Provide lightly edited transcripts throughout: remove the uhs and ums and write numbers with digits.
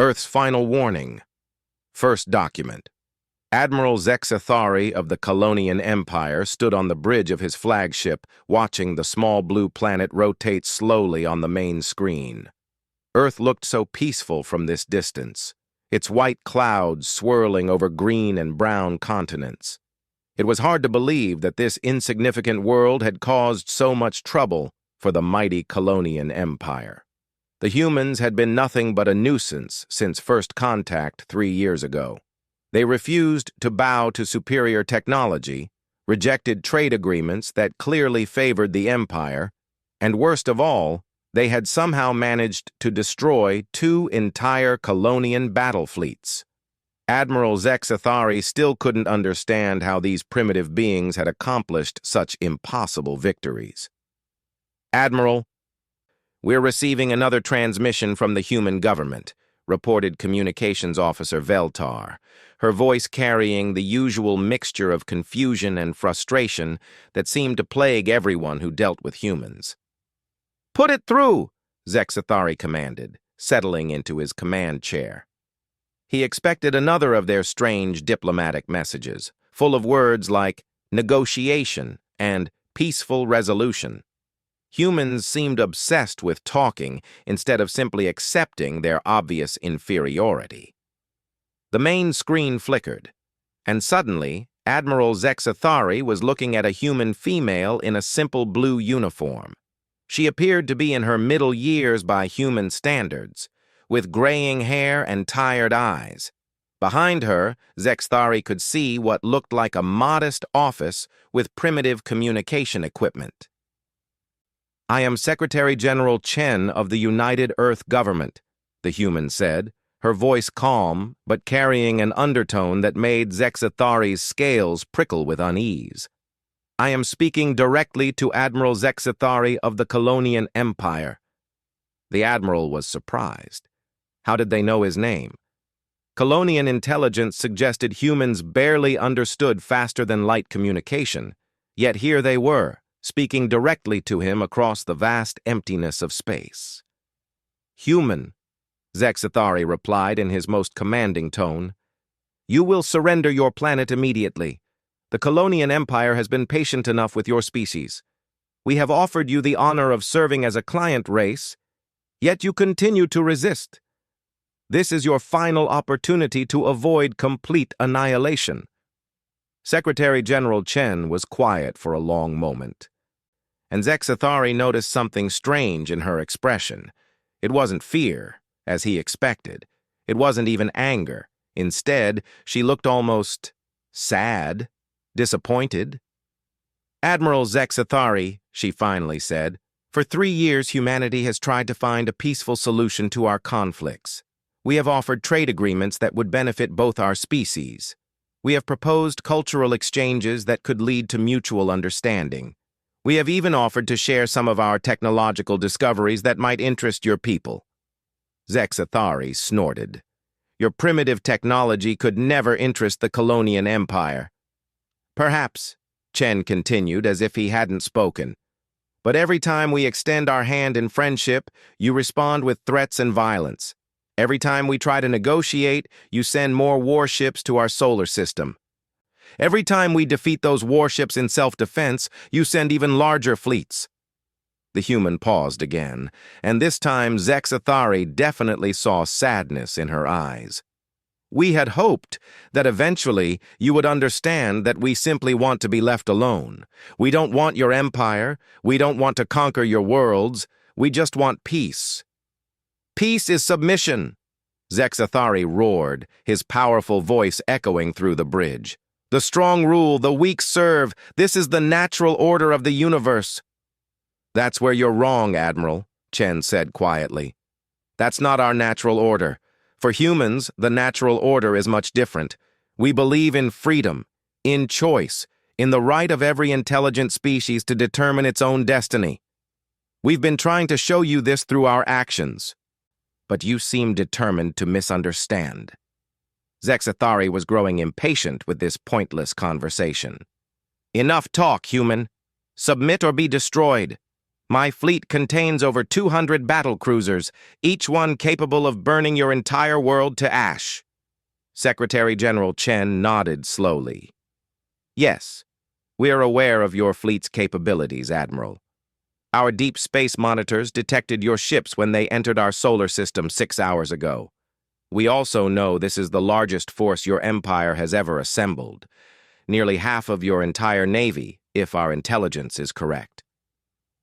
Earth's final warning. First document. Admiral Zexathari of the Colonian Empire stood on the bridge of his flagship, watching the small blue planet rotate slowly on the main screen. Earth looked so peaceful from this distance, its white clouds swirling over green and brown continents. It was hard to believe that this insignificant world had caused so much trouble for the mighty Colonian Empire. The humans had been nothing but a nuisance since first contact 3 years ago. They refused to bow to superior technology, rejected trade agreements that clearly favored the Empire, and worst of all, they had somehow managed to destroy 2 entire Colonian battle fleets. Admiral Zexathari still couldn't understand how these primitive beings had accomplished such impossible victories. "Admiral, we're receiving another transmission from the human government," reported Communications Officer Veltar, her voice carrying the usual mixture of confusion and frustration that seemed to plague everyone who dealt with humans. "Put it through," Zexathari commanded, settling into his command chair. He expected another of their strange diplomatic messages, full of words like negotiation and peaceful resolution. Humans seemed obsessed with talking instead of simply accepting their obvious inferiority. The main screen flickered, and suddenly Admiral Zexathari was looking at a human female in a simple blue uniform. She appeared to be in her middle years by human standards, with graying hair and tired eyes. Behind her, Zexathari could see what looked like a modest office with primitive communication equipment. "I am Secretary General Chen of the United Earth Government," the human said, her voice calm but carrying an undertone that made Zexathari's scales prickle with unease. "I am speaking directly to Admiral Zexathari of the Colonian Empire." The admiral was surprised. How did they know his name? Colonian intelligence suggested humans barely understood faster-than-light communication, yet here they were, speaking directly to him across the vast emptiness of space. "Human," Zexathari replied in his most commanding tone, "you will surrender your planet immediately. The Colonian Empire has been patient enough with your species. We have offered you the honor of serving as a client race, yet you continue to resist. This is your final opportunity to avoid complete annihilation." Secretary General Chen was quiet for a long moment, and Zexathari noticed something strange in her expression. It wasn't fear, as he expected. It wasn't even anger. Instead, she looked almost sad, disappointed. "Admiral Zexathari," she finally said, "for 3 years humanity has tried to find a peaceful solution to our conflicts. We have offered trade agreements that would benefit both our species. We have proposed cultural exchanges that could lead to mutual understanding. We have even offered to share some of our technological discoveries that might interest your people." Zexathari snorted. "Your primitive technology could never interest the Colonian Empire." "Perhaps," Chen continued as if he hadn't spoken, "but every time we extend our hand in friendship, you respond with threats and violence. Every time we try to negotiate, you send more warships to our solar system. Every time we defeat those warships in self-defense, you send even larger fleets." The human paused again, and this time Zexathari definitely saw sadness in her eyes. "We had hoped that eventually you would understand that we simply want to be left alone. We don't want your empire. We don't want to conquer your worlds. We just want peace." "Peace is submission," Zexathari roared, his powerful voice echoing through the bridge. "The strong rule, the weak serve. This is the natural order of the universe." "That's where you're wrong, Admiral," Chen said quietly. "That's not our natural order. For humans, the natural order is much different. We believe in freedom, in choice, in the right of every intelligent species to determine its own destiny. We've been trying to show you this through our actions, but you seem determined to misunderstand." Zexathari was growing impatient with this pointless conversation. "Enough talk, human. Submit or be destroyed. My fleet contains over 200 battle cruisers, each one capable of burning your entire world to ash. Secretary General Chen nodded slowly. Yes, we are aware of your fleet's capabilities, Admiral. Our deep space monitors detected your ships when they entered our solar system 6 hours ago. We also know this is the largest force your empire has ever assembled. Nearly half of your entire navy, if our intelligence is correct.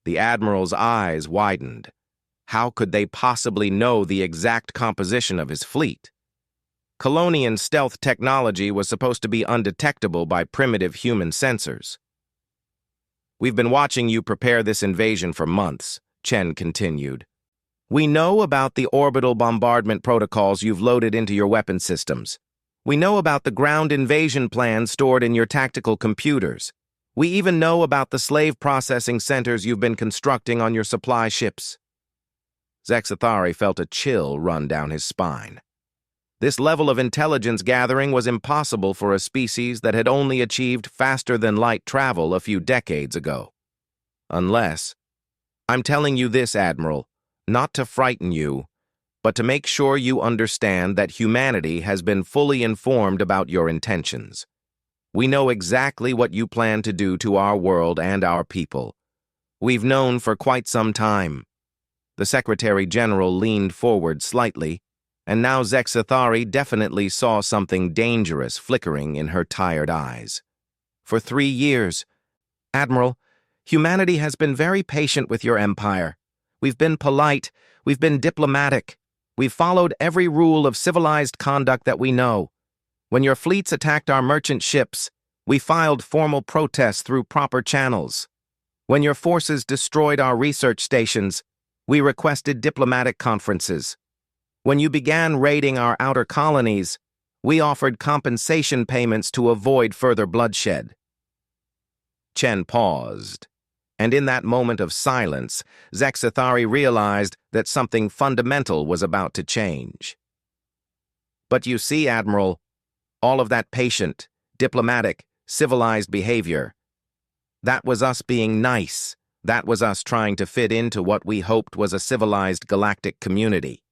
The Admiral's eyes widened. How could they possibly know the exact composition of his fleet? Colonian stealth technology was supposed to be undetectable by primitive human sensors. We've been watching you prepare this invasion for months, Chen continued. We know about the orbital bombardment protocols you've loaded into your weapon systems. We know about the ground invasion plans stored in your tactical computers. We even know about the slave processing centers you've been constructing on your supply ships. Zexathari felt a chill run down his spine. This level of intelligence gathering was impossible for a species that had only achieved faster-than-light travel a few decades ago. Unless, I'm telling you this, Admiral, not to frighten you, but to make sure you understand that humanity has been fully informed about your intentions. We know exactly what you plan to do to our world and our people. We've known for quite some time. The Secretary General leaned forward slightly, and now Zexathari definitely saw something dangerous flickering in her tired eyes. For 3 years, Admiral, humanity has been very patient with your empire. We've been polite, we've been diplomatic, we've followed every rule of civilized conduct that we know. When your fleets attacked our merchant ships, we filed formal protests through proper channels. When your forces destroyed our research stations, we requested diplomatic conferences. When you began raiding our outer colonies, we offered compensation payments to avoid further bloodshed. Chen paused, and in that moment of silence, Zexathari realized that something fundamental was about to change. But you see, Admiral, all of that patient, diplomatic, civilized behavior, that was us being nice. That was us trying to fit into what we hoped was a civilized galactic community.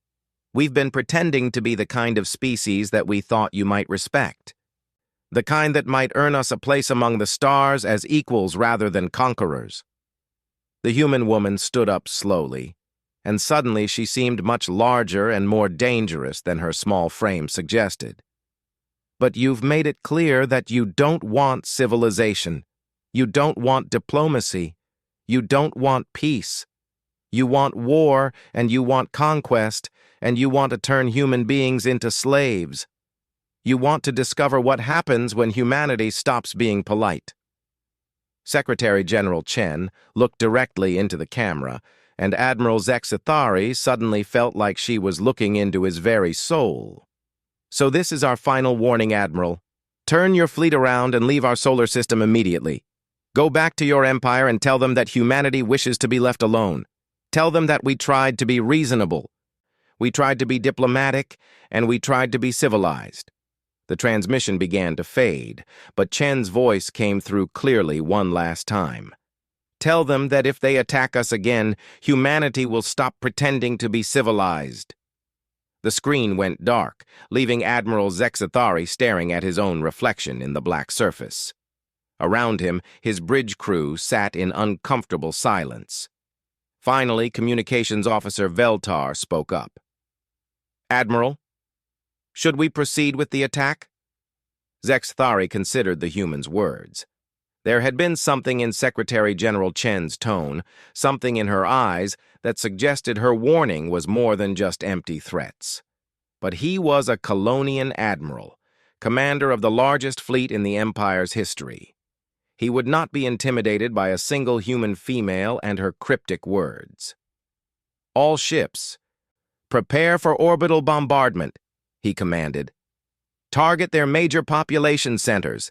We've been pretending to be the kind of species that we thought you might respect. The kind that might earn us a place among the stars as equals rather than conquerors. The human woman stood up slowly, and suddenly she seemed much larger and more dangerous than her small frame suggested. But you've made it clear that you don't want civilization. You don't want diplomacy. You don't want peace. You want war, and you want conquest, and you want to turn human beings into slaves. You want to discover what happens when humanity stops being polite. Secretary General Chen looked directly into the camera, and Admiral Zexathari suddenly felt like she was looking into his very soul. So this is our final warning, Admiral. Turn your fleet around and leave our solar system immediately. Go back to your empire and tell them that humanity wishes to be left alone. Tell them that we tried to be reasonable. We tried to be diplomatic, and we tried to be civilized. The transmission began to fade, but Chen's voice came through clearly one last time. Tell them that if they attack us again, humanity will stop pretending to be civilized. The screen went dark, leaving Admiral Zexathari staring at his own reflection in the black surface. Around him, his bridge crew sat in uncomfortable silence. Finally, Communications Officer Veltar spoke up. Admiral, should we proceed with the attack? Zexathari considered the human's words. There had been something in Secretary General Chen's tone, something in her eyes that suggested her warning was more than just empty threats. But he was a Colonian admiral, commander of the largest fleet in the Empire's history. He would not be intimidated by a single human female and her cryptic words. All ships, prepare for orbital bombardment, he commanded. Target their major population centers.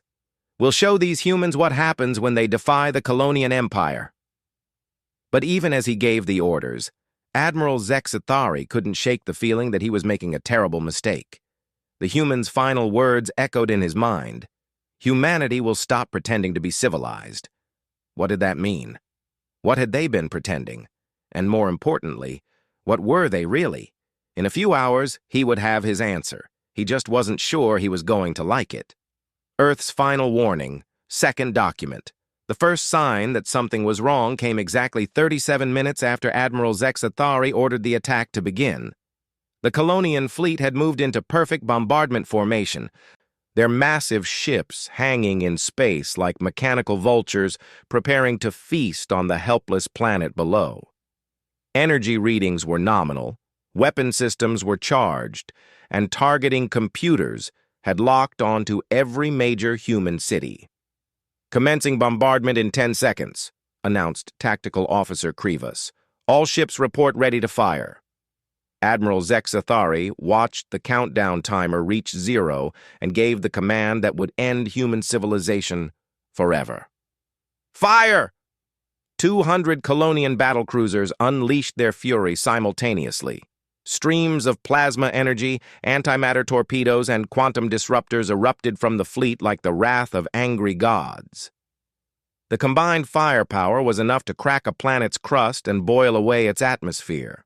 We'll show these humans what happens when they defy the Colonian Empire. But even as he gave the orders, Admiral Zexathari couldn't shake the feeling that he was making a terrible mistake. The human's final words echoed in his mind. Humanity will stop pretending to be civilized. What did that mean? What had they been pretending? And more importantly, what were they really? In a few hours, he would have his answer. He just wasn't sure he was going to like it. Earth's final warning, second document. The first sign that something was wrong came exactly 37 minutes after Admiral Zexathari ordered the attack to begin. The Colonian fleet had moved into perfect bombardment formation, their massive ships hanging in space like mechanical vultures preparing to feast on the helpless planet below. Energy readings were nominal, weapon systems were charged, and targeting computers had locked onto every major human city. "Commencing bombardment in 10 seconds, announced Tactical Officer Krivas. "All ships report ready to fire." Admiral Zexathari watched the countdown timer reach 0 and gave the command that would end human civilization forever. "Fire!" 200 Colonian battlecruisers unleashed their fury simultaneously. Streams of plasma energy, antimatter torpedoes, and quantum disruptors erupted from the fleet like the wrath of angry gods. The combined firepower was enough to crack a planet's crust and boil away its atmosphere.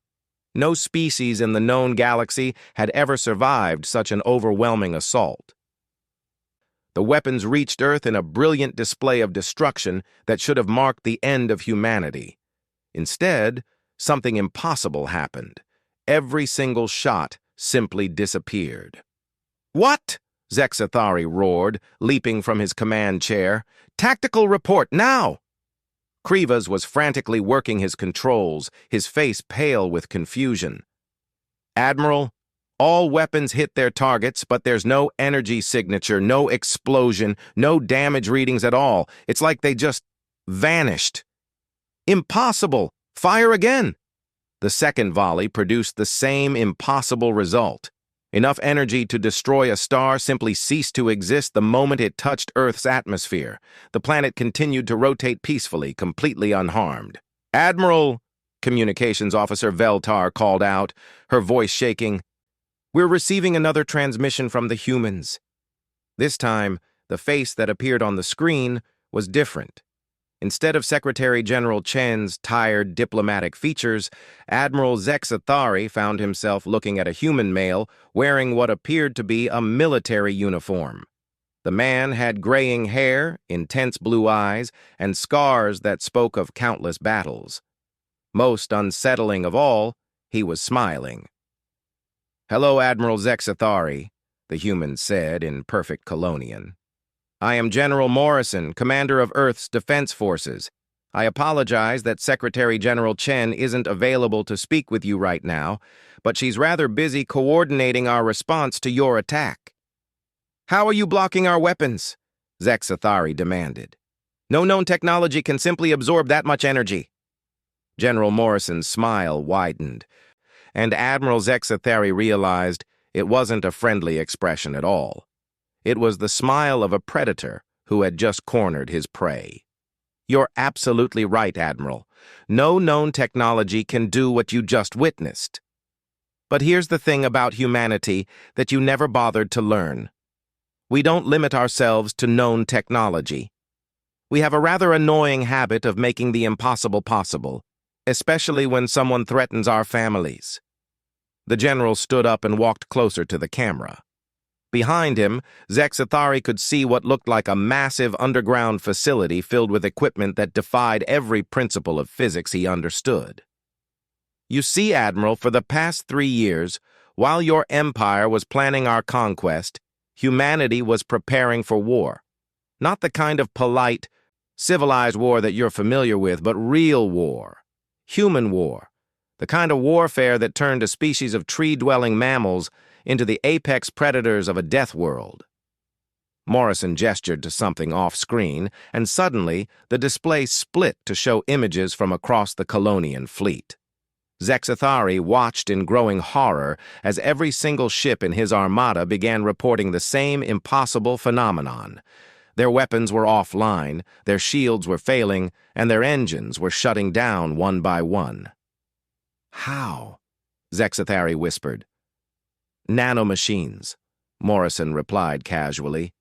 No species in the known galaxy had ever survived such an overwhelming assault. The weapons reached Earth in a brilliant display of destruction that should have marked the end of humanity. Instead, something impossible happened. Every single shot simply disappeared. "What?" Zexathari roared, leaping from his command chair. "Tactical report, now!" Krivas was frantically working his controls, his face pale with confusion. "Admiral, all weapons hit their targets, but there's no energy signature, no explosion, no damage readings at all. It's like they just vanished." "Impossible! Fire again!" The second volley produced the same impossible result. Enough energy to destroy a star simply ceased to exist the moment it touched Earth's atmosphere. The planet continued to rotate peacefully, completely unharmed. "Admiral," Communications Officer Veltar called out, her voice shaking, "we're receiving another transmission from the humans." This time, the face that appeared on the screen was different. Instead of Secretary General Chen's tired diplomatic features, Admiral Zexathari found himself looking at a human male wearing what appeared to be a military uniform. The man had graying hair, intense blue eyes, and scars that spoke of countless battles. Most unsettling of all, he was smiling. "Hello, Admiral Zexathari," the human said in perfect Colonian. "I am General Morrison, Commander of Earth's Defense Forces. I apologize that Secretary General Chen isn't available to speak with you right now, but she's rather busy coordinating our response to your attack." "How are you blocking our weapons?" Zexathari demanded. "No known technology can simply absorb that much energy." General Morrison's smile widened, and Admiral Zexathari realized it wasn't a friendly expression at all. It was the smile of a predator who had just cornered his prey. "You're absolutely right, Admiral. No known technology can do what you just witnessed. But here's the thing about humanity that you never bothered to learn. We don't limit ourselves to known technology. We have a rather annoying habit of making the impossible possible, especially when someone threatens our families." The general stood up and walked closer to the camera. Behind him, Zexathari could see what looked like a massive underground facility filled with equipment that defied every principle of physics he understood. "You see, Admiral, for the past 3 years, while your empire was planning our conquest, humanity was preparing for war. Not the kind of polite, civilized war that you're familiar with, but real war. Human war. The kind of warfare that turned a species of tree-dwelling mammals into the apex predators of a death world." Morrison gestured to something off-screen, and suddenly the display split to show images from across the Colonian fleet. Zexathari watched in growing horror as every single ship in his armada began reporting the same impossible phenomenon. Their weapons were offline, their shields were failing, and their engines were shutting down one by one. "How?" Zexathari whispered. "Nanomachines," Morrison replied casually.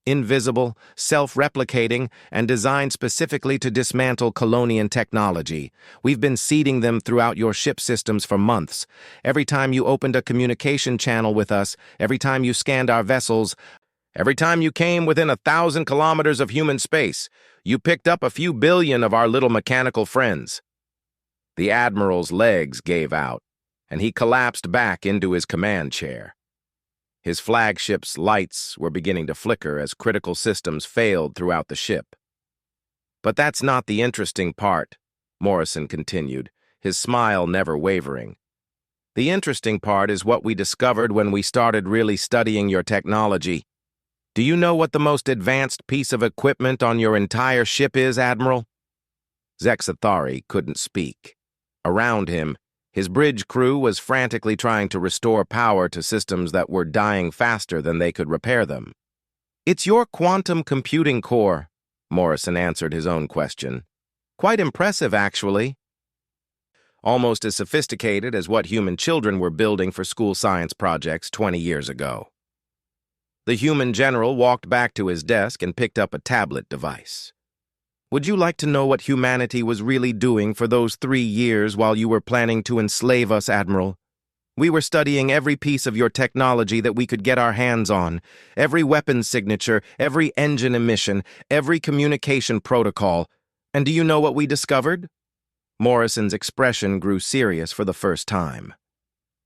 invisible, self-replicating, and designed specifically to dismantle Colonian technology. We've been seeding them throughout your ship systems for months. Every time you opened a communication channel with us, every time you scanned our vessels, every time you came within 1,000 kilometers of human space, you picked up a few billion of our little mechanical friends. The Admiral's legs gave out, and he collapsed back into his command chair. His flagship's lights were beginning to flicker as critical systems failed throughout the ship. But that's not the interesting part, Morrison continued, his smile never wavering. The interesting part is what we discovered when we started really studying your technology. Do you know what the most advanced piece of equipment on your entire ship is, Admiral? Zexathari couldn't speak. Around him, his bridge crew was frantically trying to restore power to systems that were dying faster than they could repair them. It's your quantum computing core, Morrison answered his own question. Quite impressive, actually. Almost as sophisticated as what human children were building for school science projects 20 years ago. The human general walked back to his desk and picked up a tablet device. Would you like to know what humanity was really doing for those 3 years while you were planning to enslave us, Admiral? We were studying every piece of your technology that we could get our hands on, every weapons signature, every engine emission, every communication protocol. And do you know what we discovered? Morrison's expression grew serious for the first time.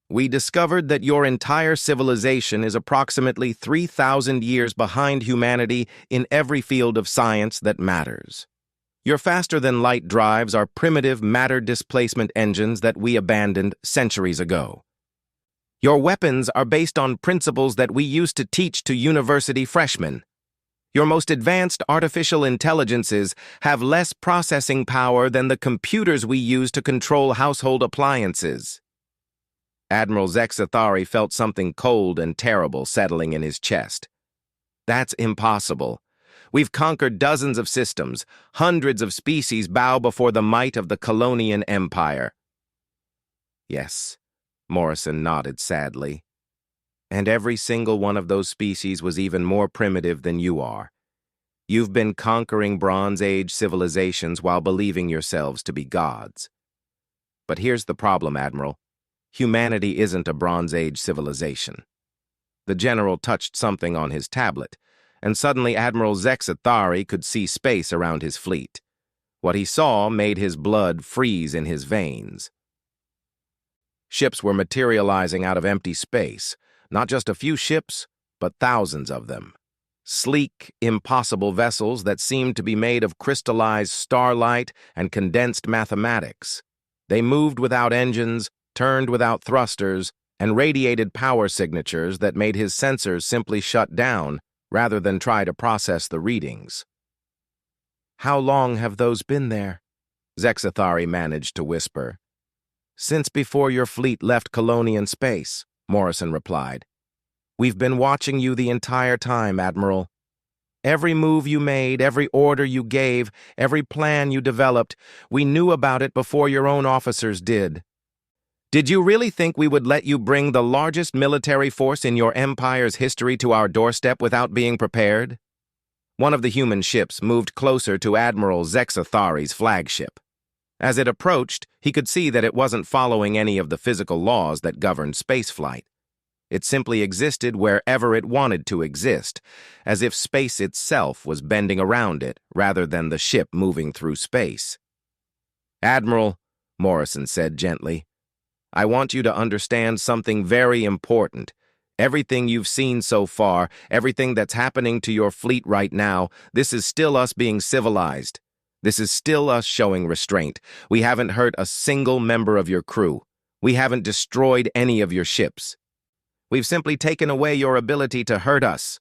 We discovered that your entire civilization is approximately 3,000 years behind humanity in every field of science that matters. Your faster-than-light drives are primitive matter displacement engines that we abandoned centuries ago. Your weapons are based on principles that we used to teach to university freshmen. Your most advanced artificial intelligences have less processing power than the computers we use to control household appliances. Admiral Zexathari felt something cold and terrible settling in his chest. That's impossible. We've conquered dozens of systems. Hundreds of species bow before the might of the Colonian Empire. Yes, Morrison nodded sadly. And every single one of those species was even more primitive than you are. You've been conquering Bronze Age civilizations while believing yourselves to be gods. But here's the problem, Admiral. Humanity isn't a Bronze Age civilization. The general touched something on his tablet, and suddenly Admiral Zexathari could see space around his fleet. What he saw made his blood freeze in his veins. Ships were materializing out of empty space, not just a few ships, but thousands of them. Sleek, impossible vessels that seemed to be made of crystallized starlight and condensed mathematics. They moved without engines, turned without thrusters, and radiated power signatures that made his sensors simply shut down rather than try to process the readings. How long have those been there? Zexathari managed to whisper. Since before your fleet left Colonian space, Morrison replied. We've been watching you the entire time, Admiral. Every move you made, every order you gave, every plan you developed, we knew about it before your own officers did. Did you really think we would let you bring the largest military force in your empire's history to our doorstep without being prepared? One of the human ships moved closer to Admiral Zexathari's flagship. As it approached, he could see that it wasn't following any of the physical laws that govern spaceflight. It simply existed wherever it wanted to exist, as if space itself was bending around it rather than the ship moving through space. Admiral, Morrison said gently, I want you to understand something very important. Everything you've seen so far, everything that's happening to your fleet right now, this is still us being civilized. This is still us showing restraint. We haven't hurt a single member of your crew. We haven't destroyed any of your ships. We've simply taken away your ability to hurt us.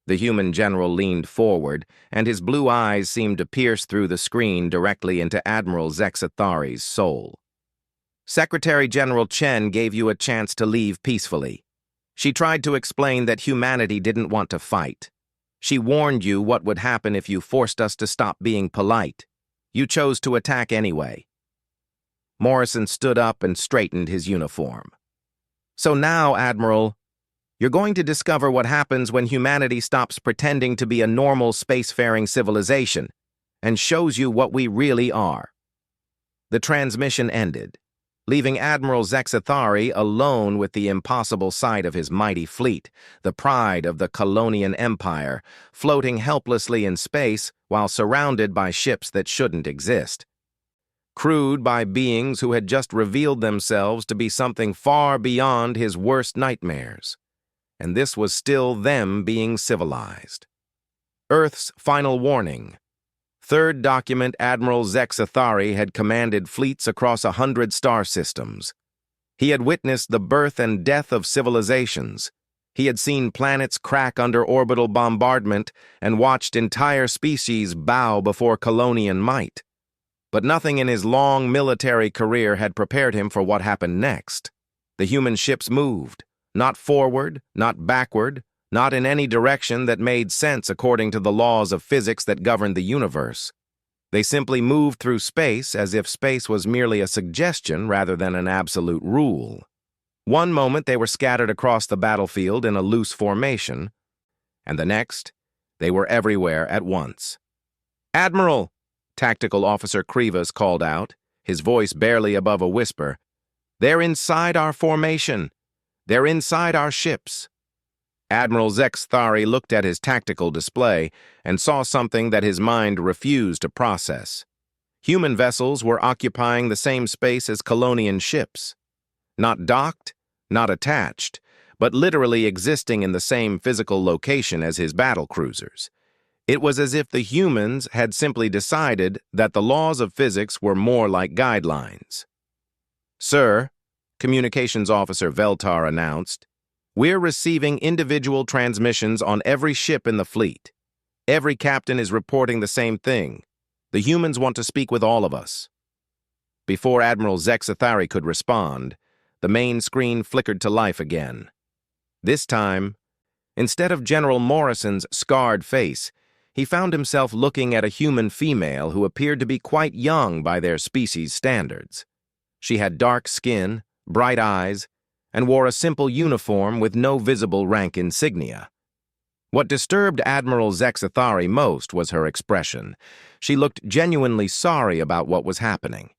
The human general leaned forward, and his blue eyes seemed to pierce through the screen directly into Admiral Zexathari's soul. Secretary General Chen gave you a chance to leave peacefully. She tried to explain that humanity didn't want to fight. She warned you what would happen if you forced us to stop being polite. You chose to attack anyway. Morrison stood up and straightened his uniform. So now, Admiral, You're going to discover what happens when humanity stops pretending to be a normal spacefaring civilization and shows you what we really are. The transmission ended, leaving Admiral Zexathari alone with the impossible sight of his mighty fleet, the pride of the Colonian Empire, floating helplessly in space while surrounded by ships that shouldn't exist. Crewed by beings who had just revealed themselves to be something far beyond his worst nightmares. And this was still them being civilized. Earth's final warning. Third document, Admiral Zexathari had commanded fleets across 100 star systems. He had witnessed the birth and death of civilizations. He had seen planets crack under orbital bombardment and watched entire species bow before Colonian might. But nothing in his long military career had prepared him for what happened next. The human ships moved, not forward, not backward, not in any direction that made sense according to the laws of physics that governed the universe. They simply moved through space as if space was merely a suggestion rather than an absolute rule. One moment they were scattered across the battlefield in a loose formation, and the next, they were everywhere at once. "Admiral!" Tactical Officer Krivas called out, his voice barely above a whisper. "They're inside our formation. They're inside our ships." Admiral Zexathari looked at his tactical display and saw something that his mind refused to process. Human vessels were occupying the same space as Colonian ships. Not docked, not attached, but literally existing in the same physical location as his battle cruisers. It was as if the humans had simply decided that the laws of physics were more like guidelines. "Sir," Communications Officer Veltar announced, "we're receiving individual transmissions on every ship in the fleet. Every captain is reporting the same thing. The humans want to speak with all of us." Before Admiral Zexathari could respond, the main screen flickered to life again. This time, instead of General Morrison's scarred face, he found himself looking at a human female who appeared to be quite young by their species standards. She had dark skin, bright eyes, and wore a simple uniform with no visible rank insignia. What disturbed Admiral Zexathari most was her expression. She looked genuinely sorry about what was happening.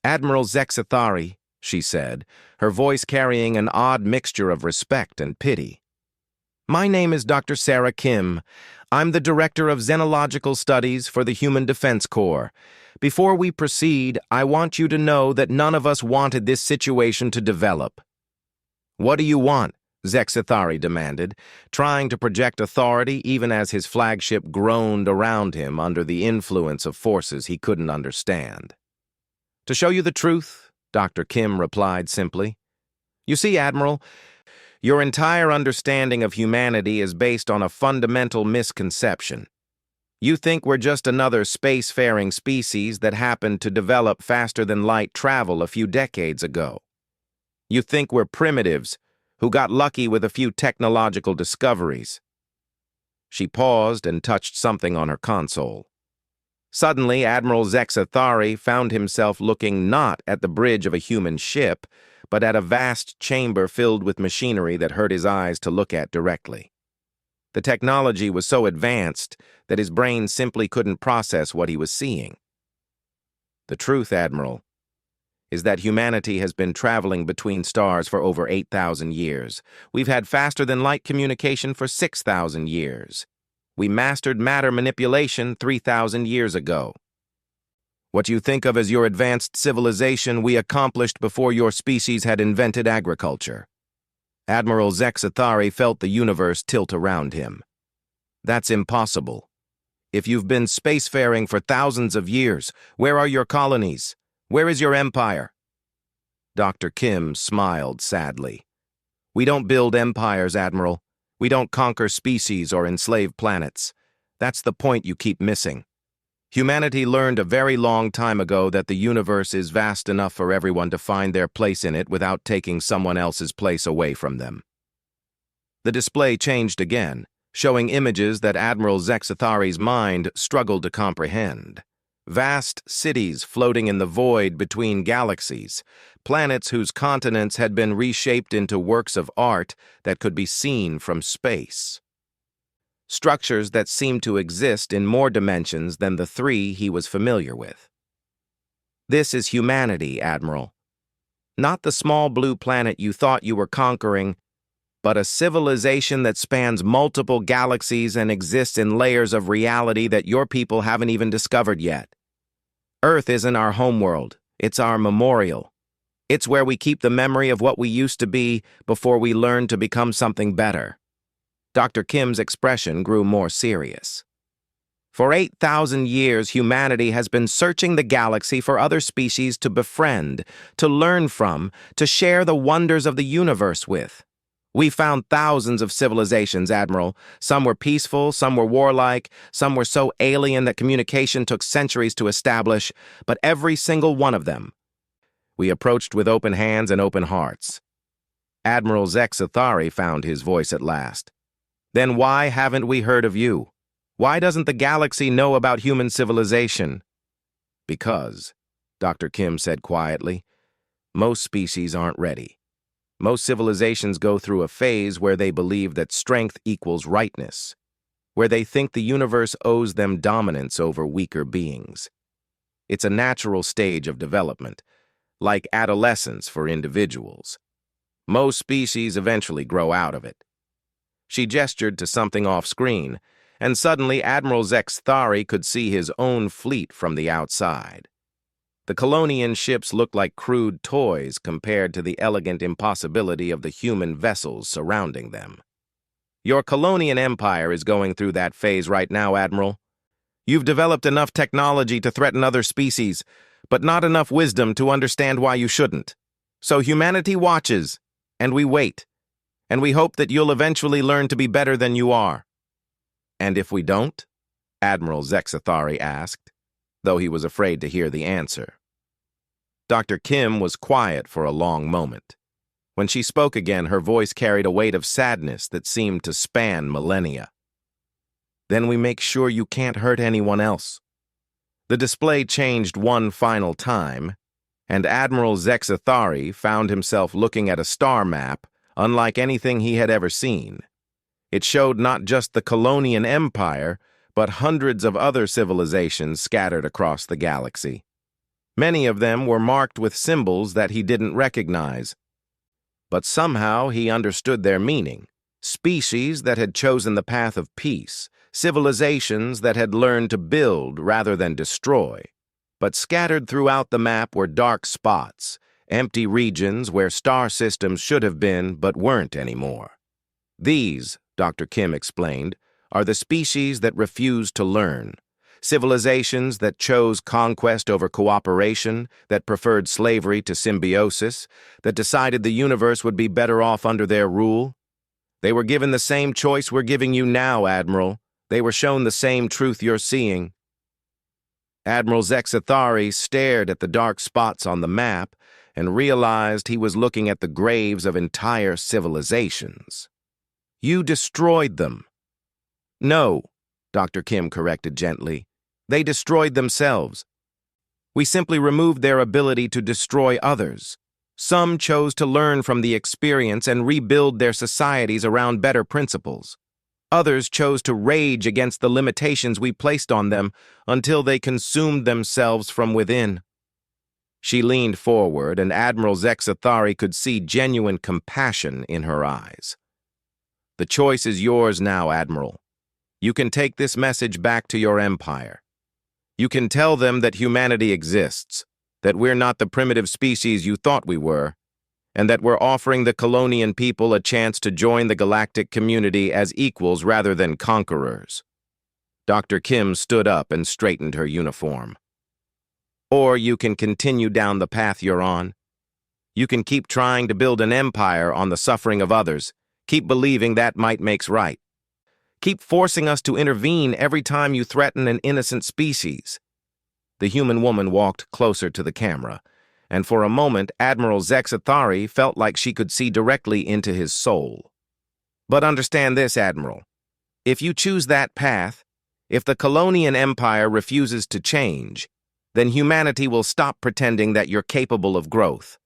"Admiral Zexathari," she said, her voice carrying an odd mixture of respect and pity. "My name is Dr. Sarah Kim. I'm the Director of Xenological Studies for the Human Defense Corps. Before we proceed, I want you to know that none of us wanted this situation to develop." "What do you want?" Zexathari demanded, trying to project authority even as his flagship groaned around him under the influence of forces he couldn't understand. "To show you the truth," Dr. Kim replied simply. "You see, Admiral, your entire understanding of humanity is based on a fundamental misconception. You think we're just another spacefaring species that happened to develop faster than light travel a few decades ago. You think we're primitives who got lucky with a few technological discoveries." She paused and touched something on her console. Suddenly, Admiral Zexathari found himself looking not at the bridge of a human ship, but at a vast chamber filled with machinery that hurt his eyes to look at directly. The technology was so advanced that his brain simply couldn't process what he was seeing. "The truth, Admiral, is that humanity has been traveling between stars for over 8,000 years. We've had faster-than-light communication for 6,000 years. We mastered matter manipulation 3,000 years ago. What you think of as your advanced civilization we accomplished before your species had invented agriculture." Admiral Zexathari felt the universe tilt around him. "That's impossible. If you've been spacefaring for thousands of years, where are your colonies? Where is your empire?" Dr. Kim smiled sadly. "We don't build empires, Admiral. We don't conquer species or enslave planets. That's the point you keep missing. Humanity learned a very long time ago that the universe is vast enough for everyone to find their place in it without taking someone else's place away from them." The display changed again, showing images that Admiral Zexathari's mind struggled to comprehend. vast cities floating in the void between galaxies, planets whose continents had been reshaped into works of art that could be seen from space. Structures that seemed to exist in more dimensions than the three he was familiar with. This is humanity, Admiral. Not the small blue planet you thought you were conquering, but a civilization that spans multiple galaxies and exists in layers of reality that your people haven't even discovered yet. Earth isn't our homeworld, it's our memorial. It's where we keep the memory of what we used to be before we learned to become something better. Dr. Kim's expression grew more serious. For 8,000 years, humanity has been searching the galaxy for other species to befriend, to learn from, to share the wonders of the universe with. We found thousands of civilizations, Admiral. Some were peaceful, some were warlike, some were so alien that communication took centuries to establish, but every single one of them we approached with open hands and open hearts. Admiral Zexathari found his voice at last. Then why haven't we heard of you? Why doesn't the galaxy know about human civilization? Because, Dr. Kim said quietly, most species aren't ready. Most civilizations go through a phase where they believe that strength equals rightness, where they think the universe owes them dominance over weaker beings. It's a natural stage of development, like adolescence for individuals. Most species eventually grow out of it. She gestured to something off-screen, and suddenly Admiral Zexathari could see his own fleet from the outside. The Colonian ships looked like crude toys compared to the elegant impossibility of the human vessels surrounding them. Your Colonian Empire is going through that phase right now, Admiral. You've developed enough technology to threaten other species, but not enough wisdom to understand why you shouldn't. So humanity watches, and we wait, and we hope that you'll eventually learn to be better than you are. And if we don't? Admiral Zexathari asked, though he was afraid to hear the answer. Dr. Kim was quiet for a long moment. When she spoke again, her voice carried a weight of sadness that seemed to span millennia. Then we make sure you can't hurt anyone else. The display changed one final time, and Admiral Zexathari found himself looking at a star map unlike anything he had ever seen. It showed not just the Colonian Empire, but hundreds of other civilizations scattered across the galaxy. Many of them were marked with symbols that he didn't recognize. But somehow he understood their meaning. Species that had chosen the path of peace, civilizations that had learned to build rather than destroy. But scattered throughout the map were dark spots, empty regions where star systems should have been but weren't anymore. These, Dr. Kim explained, are the species that refused to learn. Civilizations that chose conquest over cooperation, that preferred slavery to symbiosis, that decided the universe would be better off under their rule. They were given the same choice we're giving you now, Admiral. They were shown the same truth you're seeing. Admiral Zexathari stared at the dark spots on the map and realized he was looking at the graves of entire civilizations. You destroyed them. No, Dr. Kim corrected gently. They destroyed themselves. We simply removed their ability to destroy others. Some chose to learn from the experience and rebuild their societies around better principles. Others chose to rage against the limitations we placed on them until they consumed themselves from within. She leaned forward, and Admiral Zexathari could see genuine compassion in her eyes. The choice is yours now, Admiral. You can take this message back to your empire. You can tell them that humanity exists, that we're not the primitive species you thought we were, and that we're offering the Colonian people a chance to join the galactic community as equals rather than conquerors. Dr. Kim stood up and straightened her uniform. Or you can continue down the path you're on. You can keep trying to build an empire on the suffering of others, keep believing that might makes right. Keep forcing us to intervene every time you threaten an innocent species. The human woman walked closer to the camera, and for a moment Admiral Zexathari felt like she could see directly into his soul. But understand this, Admiral. If you choose that path, if the Colonian Empire refuses to change, then humanity will stop pretending that you're capable of growth.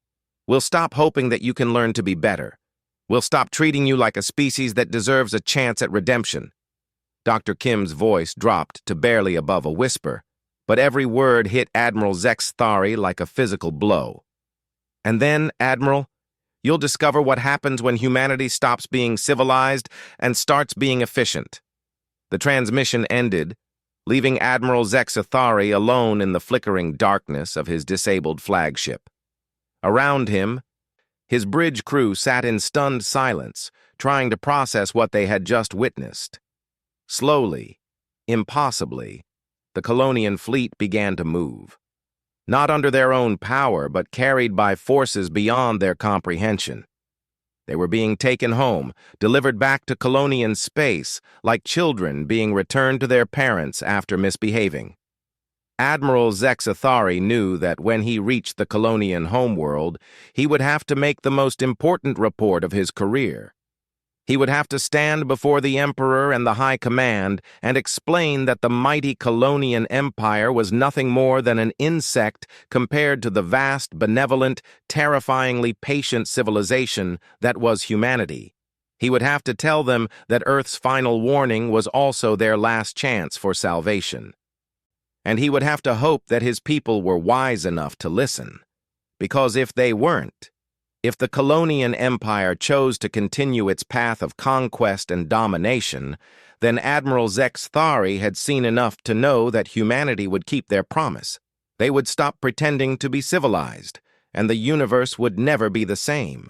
We'll stop hoping that you can learn to be better. We'll stop treating you like a species that deserves a chance at redemption. Dr. Kim's voice dropped to barely above a whisper, but every word hit Admiral Zexthari like a physical blow. And then, Admiral, you'll discover what happens when humanity stops being civilized and starts being efficient. The transmission ended, leaving Admiral Zexthari alone in the flickering darkness of his disabled flagship. Around him, his bridge crew sat in stunned silence, trying to process what they had just witnessed. Slowly, impossibly, the Colonian fleet began to move. Not under their own power, but carried by forces beyond their comprehension. They were being taken home, delivered back to Colonian space, like children being returned to their parents after misbehaving. Admiral Zexthari knew that when he reached the Colonian homeworld, he would have to make the most important report of his career. He would have to stand before the Emperor and the High Command and explain that the mighty Colonian Empire was nothing more than an insect compared to the vast, benevolent, terrifyingly patient civilization that was humanity. He would have to tell them that Earth's final warning was also their last chance for salvation. And he would have to hope that his people were wise enough to listen. Because if they weren't, if the Colonian Empire chose to continue its path of conquest and domination, then Admiral Zexthari had seen enough to know that humanity would keep their promise. They would stop pretending to be civilized, and the universe would never be the same.